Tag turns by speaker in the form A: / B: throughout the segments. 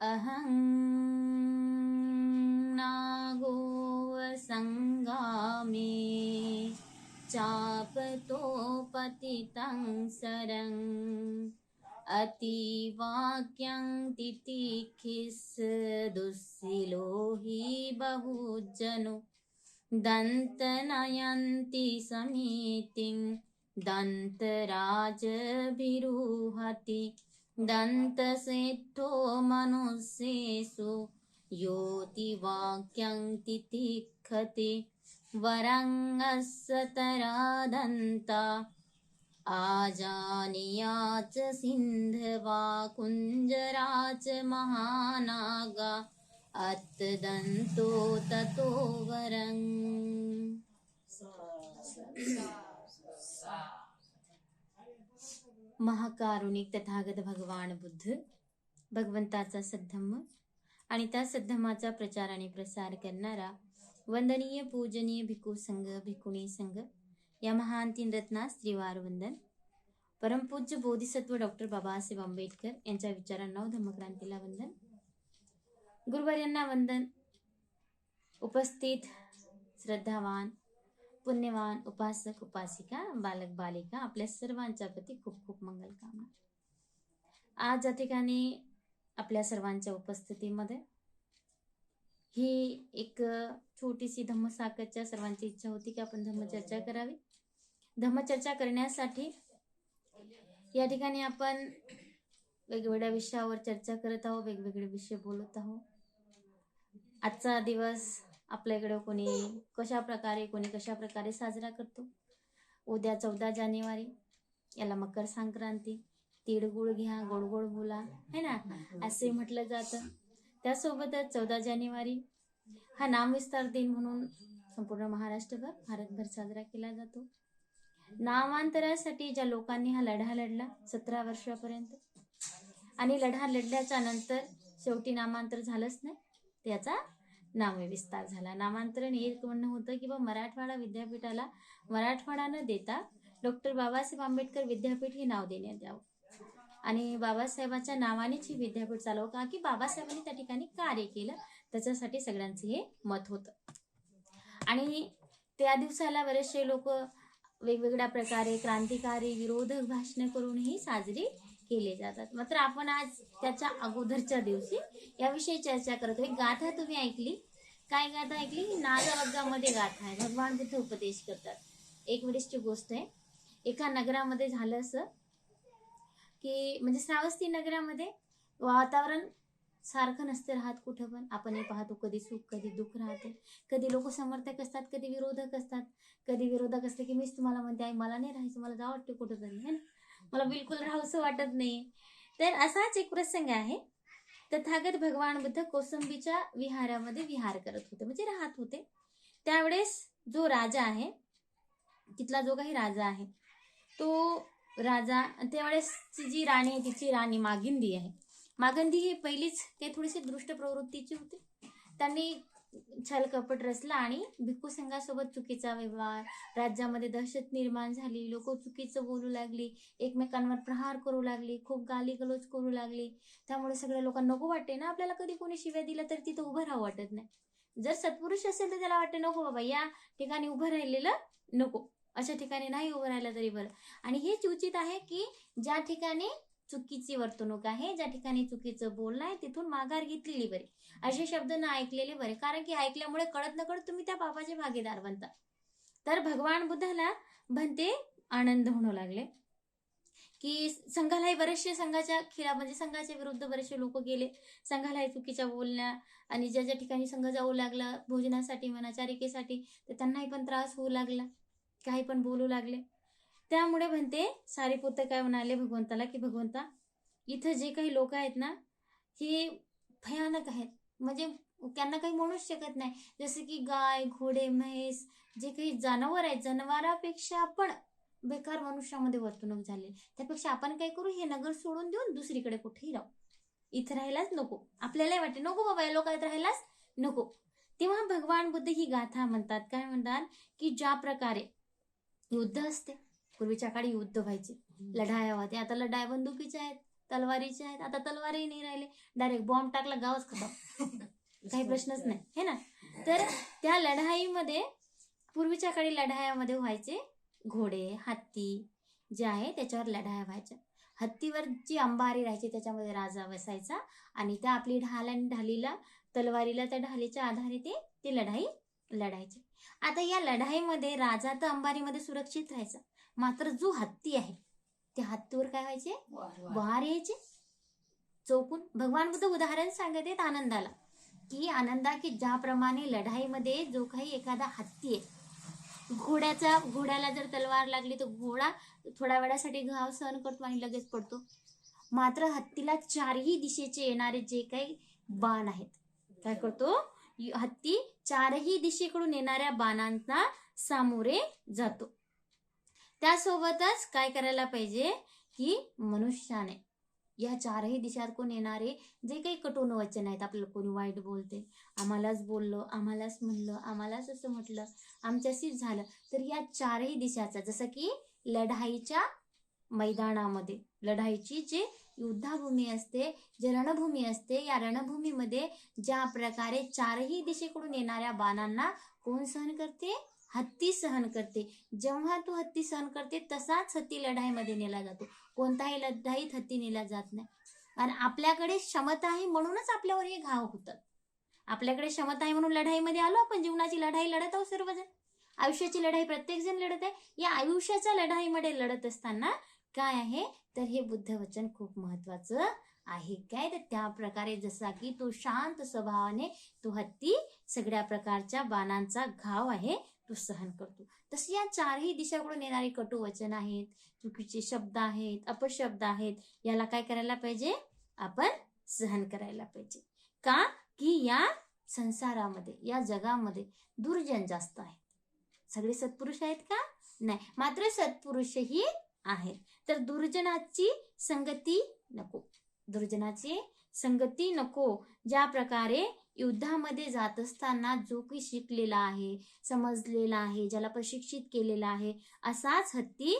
A: अहं नागो संगामे चापतो पतितं सरं अतिवाक्यं तितिक्षिस दुस्सिलो हि बहुजनो दन्तनयन्ति समीतिं दन्तराजभिरुहति दन्तसेठो मनुष्येषु योतिवाक्यं तितिक्षति वरङ्गस्सतरादन्ता आजानीया च सिन्धवा कुञ्जरा च महानागा अत्तदन्तो ततो वरं। महाकारुणिक तथागत भगवान बुद्ध भगवंताचा सद्धम्म आणि त्या सद्धम्माचा प्रचार आणि प्रसार करणारा वंदनीय पूजनीय भिक्खू संघ भिक्खुणी संघ या महान तीन रत्नास त्रिवार वंदन. परमपूज्य बोधिसत्व डॉक्टर बाबासाहेब आंबेडकर यांच्या विचारांना धम्मक्रांतीला वंदन. गुरुवर्यांना वंदन. उपस्थित श्रद्धावान पुण्यवान उपासक उपासिका बालक बालिका आपल्या सर्वांच्या प्रती खूप खूप मंगल कामना. आज या ठिकाणी आपल्या सर्वांच्या उपस्थितीमध्ये ही एक छोटीशी धम्मसाकरच्या सर्वांची इच्छा होती की आपण धम्मचर्चा करावी. धम्मचर्चा करण्यासाठी या ठिकाणी आपण वेगवेगळ्या विषयावर चर्चा करत आहोत, वेगवेगळे विषय बोलत आहोत. आजचा दिवस आपल्याकडे कोणी कशा प्रकारे साजरा करतो. उद्या 14 जानेवारी याला मकर संक्रांती. तिळगुळ घ्या, गोड गोड बोला, है ना, असे म्हटलं जातं. त्यासोबतच 14 जानेवारी हा नामविस्तार दिन म्हणून संपूर्ण महाराष्ट्रभर भारतभर साजरा केला जातो. नामांतरासाठी ज्या लोकांनी हा लढा लढला 17 वर्षापर्यंत आणि लढा लढल्याच्या नंतर शेवटी नामांतर झालंच नाही, त्याचा नामविस्तार झाला. नामांतरण एक म्हणणं होतं की मराठवाडा विद्यापीठाला मराठवाडा न देता डॉक्टर बाबासाहेब आंबेडकर विद्यापीठ हे नाव देण्यात यावं आणि बाबासाहेबांच्या नावानेच ही विद्यापीठ चालवं, का की बाबासाहेबांनी त्या ठिकाणी कार्य केलं, त्याच्यासाठी सगळ्यांचं हे मत होतं. आणि त्या दिवसाला बरेचसे लोक वेगवेगळ्या प्रकारे क्रांतिकारी विरोधक भाषणे करूनही साजरी केले जातात. मात्र आपण आज त्याच्या अगोदरच्या दिवशी याविषयी चर्चा करतो. एक गाथा तुम्ही ऐकली. काय गाथा ऐकली? नागामध्ये गाथा आहे. भगवान बुद्ध उपदेश करतात. एक वेळेसची गोष्ट आहे. एका नगरामध्ये झालं असं की म्हणजे श्रावस्ती नगरामध्ये वातावरण सारखं नसते राहत कुठं पण. आपणही पाहतो कधी सुख कधी दुःख राहते. कधी लोक समर्थक असतात, कधी विरोधक असतात. कधी विरोधक असते की मीच तुम्हाला म्हणते आई मला नाही राहायचं, मला जावं वाटतं कुठं तरी, है ना, मला बिलकुल राहावंसं वाटत नाही. तर असाच एक प्रसंग आहे. तथागत भगवान बुद्ध कौसंबीच्या विहारामध्ये विहार करत होते, म्हणजे राहत होते. त्यावेळेस जो राजा आहे, तिथला जो काही राजा आहे, तो राजा त्यावेळेस जी राणी आहे तिची राणी मागिंदी आहे. मागंदी ही पहिलीच ते थोडीशी दृष्ट प्रवृत्तीची होती. त्यांनी छल कपट रचला आणि भिक्खू संघासोबत चुकीचा व्यवहार, राज्यामध्ये दहशत निर्माण झाली, लोक चुकीचं बोलू लागली, एकमेकांवर प्रहार करू लागली, खूप गाली गलोच करू लागली. त्यामुळे सगळ्या लोकांना नको वाटते ना, आपल्याला कधी कोणी शिव्या दिला तर तिथं उभं राहावं वाटत नाही. जर सत्पुरुष असेल तर त्याला वाटते नको बाबा या ठिकाणी उभं राहिलेलं नको, अशा ठिकाणी नाही उभं राहिलं तरी बरं. आणि हेच उचित आहे की ज्या ठिकाणी चुकीची वर्तणूक आहे, ज्या ठिकाणी चुकीचं बोलणं आहे, तिथून माघार घेतलेली बरी, असे शब्द न ऐकलेले बरे. कारण की ऐकल्यामुळे कळत न कळत तुम्ही त्या पापाचे भागीदार बनता. तर भगवान बुद्धाला भंते आनंद होणू लागले की संघालाही बरेचसे संघाच्या खिला म्हणजे संघाच्या विरुद्ध बरेचसे लोक गेले. संघालाही चुकीच्या बोलण्या आणि ज्या ज्या ठिकाणी संघ जाऊ लागला भोजनासाठी म्हणा चारिकेसाठी, तर त्यांनाही पण त्रास होऊ लागला, काही पण बोलू लागले. त्यामुळे म्हणते सारीपुत्र काय म्हणाले भगवंताला की भगवंता इथं जे काही लोक आहेत ना हे भयानक आहेत, म्हणजे त्यांना काही म्हणूच शकत नाही. जसे की गाय घोडे म्हैस जे काही जनावर आहेत, जनावरांपेक्षा पण बेकार मनुष्यामध्ये वर्तणूक झाली. त्यापेक्षा आपण काय करू, हे नगर सोडून देऊन दुसरीकडे कुठेही राहू, इथं राहायलाच नको. आपल्यालाही वाटते नको बाबा या लोकांत राहायलाच नको. तेव्हा भगवान बुद्ध ही गाथा म्हणतात. काय म्हणतात की ज्या प्रकारे युद्ध असते, पूर्वीच्या काळी युद्ध व्हायचे, लढाया होते, आता लढाया बंदुकीच्या आहेत, तलवारीचे आहेत. आता तलवारही नाही राहिले, डायरेक्ट बॉम्ब टाकला गावच खतम, काही प्रश्नच नाही, हे ना. तर त्या लढाईमध्ये, पूर्वीच्या काळी लढायामध्ये व्हायचे घोडे, हत्ती जे आहे त्याच्यावर लढाया व्हायच्या. हत्तीवर जी अंबारी राहायची त्याच्यामध्ये राजा बसायचा आणि त्या आपली ढाल आणि ढालीला, तलवारीला त्या ढालीच्या आधारे ते लढाई लढायचे. आता या लढाईमध्ये राजा तर अंबारीमध्ये सुरक्षित राहायचा, मात्र जो हत्ती आहे त्या हत्तीवर काय व्हायचे, वार यायचे चौकून. भगवान बुद्ध उदाहरण सांगत आहेत आनंदाला, की ज्याप्रमाणे लढाईमध्ये जो काही एखादा हत्ती आहे, घोड्याला जर तलवार लागली तर घोडा थोड्या वेळासाठी घाव सहन करतो आणि लगेच पडतो, मात्र हत्तीला चारही दिशेचे येणारे जे काही बाण आहेत, काय करतो, हत्ती चारही दिशेकडून येणाऱ्या बाणांना सामोरे जातो. त्यासोबतच काय करायला पाहिजे, की मनुष्याने या चारही दिशातून येणारे जे काही कटून वचन आहेत, आपल्याला कोणी वाईट बोलते, आम्हालाच बोललं, आम्हालाच म्हणलं, आम्हालाच असं म्हटलं, आमच्याशीच झालं, तर या चारही दिशाचा, जसं की लढाईच्या मैदानामध्ये, लढाईची जे युद्धाभूमी असते, जे रणभूमी असते, या रणभूमीमध्ये ज्या प्रकारे चारही दिशेकडून येणाऱ्या बाणांना कोण सहन करते, हत्ती सहन करते. जेव्हा तो हत्ती सहन करते तसाच हत्ती लढाईमध्ये नेला जातो, कोणताही लढाईत हत्ती नेला जात नाही. आणि आपल्याकडे क्षमता आहे म्हणूनच आपल्यावर हे घाव होतात. आपल्याकडे क्षमता आहे म्हणून लढाईमध्ये आलो आपण, जीवनाची लढाई लढत आहोत सर्वजण, आयुष्याची लढाई प्रत्येक जण लढत आहे. या आयुष्याच्या लढाईमध्ये लढत असताना काय आहे, तर हे बुद्ध वचन खूप महत्वाचं आहे. काय, तर त्या प्रकारे जसा की तो शांत स्वभावाने तो हत्ती सगळ्या प्रकारच्या बाणांचा घाव आहे तो सहन करतो, तसे या चारही दिशाकडून येणारे कटू वचन आहेत, चुकीचे शब्द आहेत, अपशब्द आहेत, याला काय करायला पाहिजे, आपण सहन करायला पाहिजे. का, की या संसारामध्ये, या जगामध्ये दुर्जन जास्त आहेत. सगळे सत्पुरुष आहेत का, नाही, मात्र सत्पुरुषही आहेत. तर दुर्जनाची संगती नको, दुर्जनाची संगती नको. ज्या प्रकारे युद्धामध्ये जात असताना जो काही शिकलेला आहे, समजलेला आहे, ज्याला प्रशिक्षित केलेला आहे, असाच हत्ती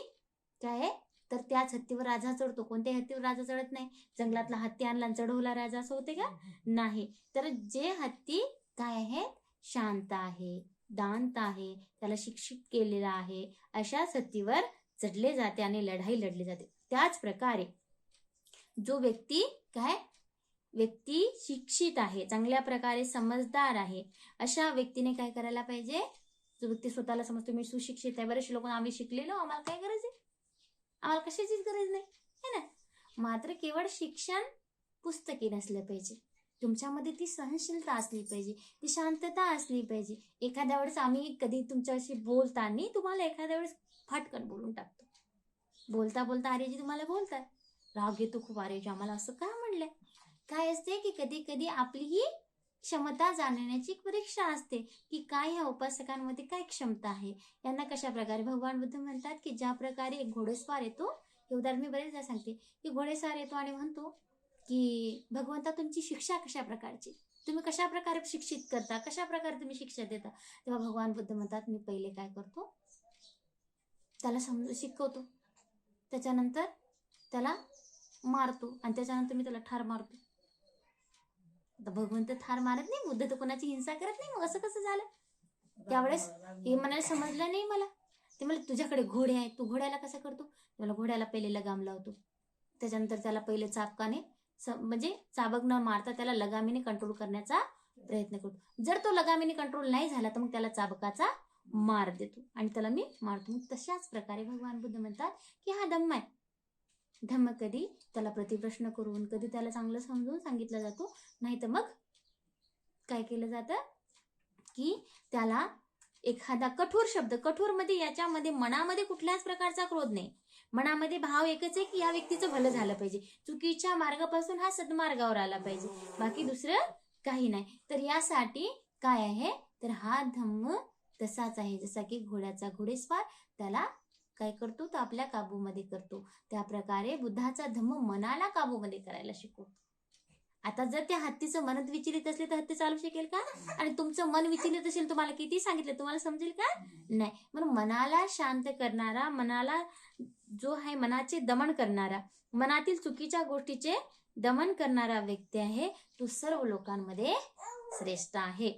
A: काय, तर त्याच हत्तीवर राजा चढतो. कोणत्याही हत्तीवर राजा चढत नाही. जंगलातला हत्ती आणला चढवला राजा असं होते का, नाही. तर जे हत्ती काय आहे, शांत आहे, दांत आहे, त्याला शिक्षित केलेला आहे, अशाच हत्तीवर चढले जाते आणि लढाई लढली जाते. त्याच प्रकारे जो व्यक्ती शिक्षित आहे, चांगल्या प्रकारे समजदार आहे, अशा व्यक्तीने काय करायला पाहिजे, जो व्यक्ती स्वतःला समजतो मी सुशिक्षित आहे, बरेचसे लोक आम्ही शिकलेलो, आम्हाला काय गरज आहे, आम्हाला कशाचीच गरज नाही, है ना. मात्र केवळ शिक्षण पुस्तकी नसलं पाहिजे, तुमच्यामध्ये ती सहनशीलता असली पाहिजे, ती शांतता असली पाहिजे. एखाद्या वेळेस आम्ही कधी तुमच्याशी बोलताना तुम्हाला एखाद्या वेळेस फाटकन बोलून टाकतो, बोलता बोलता आर्यजी तुम्हाला बोलतात, राग येतो खूप, आर्यजी आम्हाला असं का म्हणलंय. काय असते की कधी कधी आपली ही क्षमता जाणण्याची परीक्षा असते, की काय ह्या उपासकांमध्ये काय क्षमता आहे, यांना कशा प्रकारे. भगवान बुद्ध म्हणतात की ज्या प्रकारे एक घोडेस्वार येतो, हे उदाहरण मी बरेचदा सांगते, की घोडेस्वार येतो आणि म्हणतो की भगवंता तुमची शिक्षा कशा प्रकारची, तुम्ही कशा प्रकारे शिक्षित करता, कशा प्रकारे तुम्ही शिक्षा देता. तेव्हा भगवान बुद्ध म्हणतात मी पहिले काय करतो, त्याला शिकवतो, त्याच्यानंतर त्याला मारतो आणि त्याच्यानंतर मी त्याला ठार मारतो. आता भगवंत ठार मारत नाही, बुद्ध तर कोणाची हिंसा करत नाही, मग असं कसं झालं. त्यावेळेस हे म्हणायला समजलं नाही मला. ते मला तुझ्याकडे घोडे आहेत, तू घोड्याला कसं करतो, मला घोड्याला पहिले लगाम लावतो, त्याच्यानंतर त्याला पहिले चाबकाने म्हणजे चाबक न मारता त्याला लगामीने कंट्रोल करण्याचा प्रयत्न करतो. जर तो लगामीने कंट्रोल नाही झाला तर मग त्याला चाबकाचा मार देतो आणि त्याला मी मारतो. तशाच प्रकारे भगवान बुद्ध म्हणतात की हा धम्म आहे. धम्म कधी त्याला प्रतिप्रश्न करून, कधी त्याला चांगलं समजून सांगितलं जातो, नाही तर मग काय केलं जातं की त्याला एखादा कठोर शब्द, कठोर मध्ये याच्यामध्ये मनामध्ये कुठल्याच प्रकारचा क्रोध नाही, मनामध्ये भाव एकच आहे की या व्यक्तीचं भलं झालं पाहिजे, चुकीच्या मार्गापासून हा सद्मार्गावर आला पाहिजे, बाकी दुसरं काही नाही. तर यासाठी काय आहे, तर हा धम्म तसाच आहे, जसा की घोड्याचा घोडेस्वार त्याला काय करतो, तो आपल्या काबूमध्ये करतो. त्या प्रकारे बुद्धाचा धम्म मनाला काबूमध्ये करायला शिकवतो. आता जर त्या हत्तीचं मनच विचलित असले तर हत्ती चालू शकेल का, आणि तुमचं मन विचलित असेल, तुम्हाला किती सांगितलं तुम्हाला समजेल का, नाही. म्हणून मनाला शांत करणारा, मनाला जो आहे मनाचे दमन करणारा, मनातील चुकीच्या गोष्टीचे दमन करणारा व्यक्ती आहे तो सर्व लोकांमध्ये श्रेष्ठ आहे.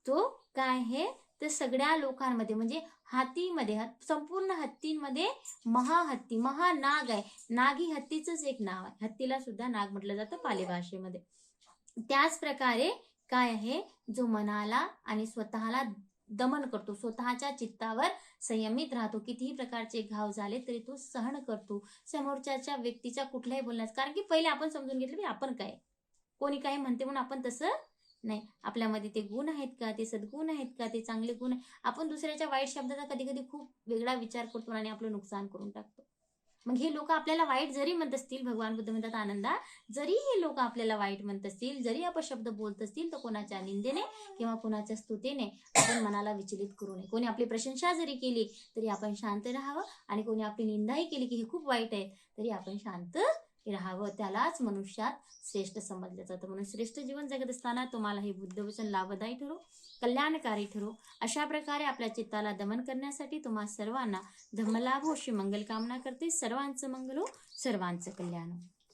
A: तो काय आहे तर सगळ्या लोकांमध्ये म्हणजे हातीमध्ये संपूर्ण हत्तींमध्ये महाहत्ती महानाग आहे. नाग ही हत्तीचंच एक नाव आहे. हत्तीला सुद्धा नाग म्हटलं जातं पाली भाषेमध्ये. त्याच प्रकारे काय आहे जो मनाला आणि स्वतःला दमन करतो, स्वतःच्या चित्तावर संयमित राहतो, कितीही प्रकारचे घाव झाले तरी तो सहन करतो समोरच्या व्यक्तीच्या कुठल्याही बोलण्यास. कारण की पहिले आपण समजून घेतलं की आपण काय, कोणी काही म्हणते म्हणून आपण तसं नाही. आपल्यामध्ये ते गुण आहेत का, ते सद्गुण आहेत का, ते चांगले गुण. आपण दुसऱ्याच्या वाईट शब्दाचा कधी कधी खूप वेगळा विचार करतो आणि आपलं नुकसान करून टाकतो. मग हे लोक आपल्याला वाईट जरी म्हणत असतील, भगवान बुद्ध म्हणतात आनंदा, जरी हे लोक आपल्याला वाईट म्हणत असतील, जरी अपशब्द बोलत असतील, तर कोणाच्या निंदेने किंवा कोणाच्या स्तुतीने आपण मनाला विचलित करू नये. कोणी आपली प्रशंसा जरी केली तरी आपण शांत राहावं आणि कोणी आपली निंदाही केली की हे खूप वाईट आहे तरी आपण शांत राहावं. त्यालाच मनुष्यात श्रेष्ठ समजलं जातं. म्हणून श्रेष्ठ जीवन जगत असताना तुम्हाला हे बुद्धवचन लाभदायी ठरो, कल्याणकारी ठरो. अशा प्रकारे आपल्या चित्ताला दमन करण्यासाठी तुम्हा सर्वांना धम्मलाभ हो अशी मंगल कामना करते. सर्वांचं मंगल हो, सर्वांचं कल्याण हो.